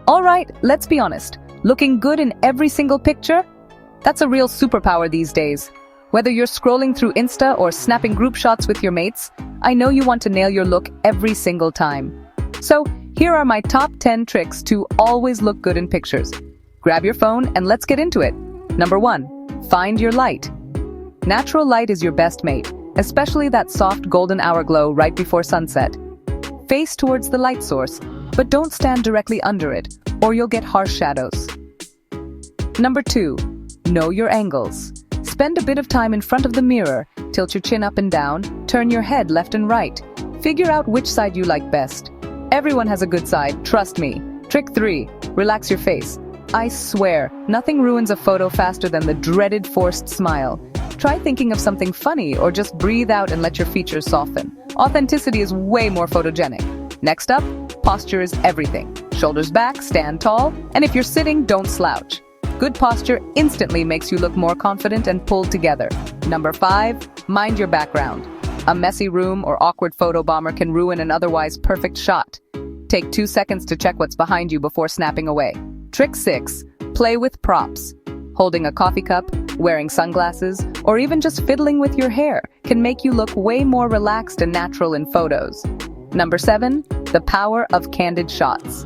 Alright, let's be honest. Looking good in every single picture? That's a real superpower these days. Whether you're scrolling through Insta or snapping group shots with your mates, I know you want to nail your look every single time. So, here are my top 10 tricks to always look good in pictures. Grab your phone and let's get into it. Number 1. Find your light. Natural light is your best mate, especially that soft golden hour glow right before sunset. Face towards the light source, but don't stand directly under it, or you'll get harsh shadows. Number 2. Know your angles. Spend a bit of time in front of the mirror, tilt your chin up and down, turn your head left and right. Figure out which side you like best. Everyone has a good side, trust me. Trick 3. Relax your face. I swear, nothing ruins a photo faster than the dreaded forced smile. Try thinking of something funny or just breathe out and let your features soften. Authenticity is way more photogenic. Next up, posture is everything. Shoulders back, stand tall, and if you're sitting, don't slouch. Good posture instantly makes you look more confident and pulled together. Number 5, mind your background. A messy room or awkward photo bomber can ruin an otherwise perfect shot. Take 2 seconds to check what's behind you before snapping away. Trick 6, play with props. Holding a coffee cup, wearing sunglasses, or even just fiddling with your hair can make you look way more relaxed and natural in photos. Number 7, the power of candid shots.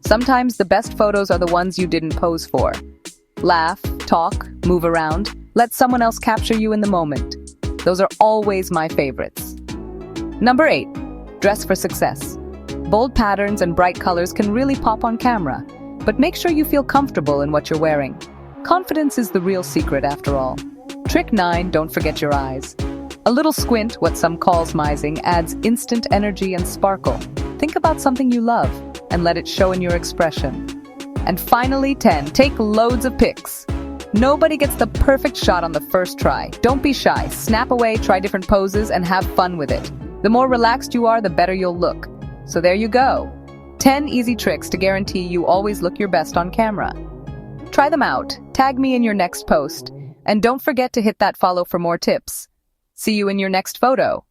Sometimes the best photos are the ones you didn't pose for. Laugh, talk, move around, let someone else capture you in the moment. Those are always my favorites. Number 8, dress for success. Bold patterns and bright colors can really pop on camera, but make sure you feel comfortable in what you're wearing. Confidence is the real secret after all. Trick 9, don't forget your eyes. A little squint, what some call smizing, adds instant energy and sparkle. Think about something you love and let it show in your expression. And finally, 10, take loads of pics. Nobody gets the perfect shot on the first try. Don't be shy, snap away, try different poses, and have fun with it. The more relaxed you are, the better you'll look. So there you go. 10 easy tricks to guarantee you always look your best on camera. Try them out, tag me in your next post, and don't forget to hit that follow for more tips. See you in your next photo.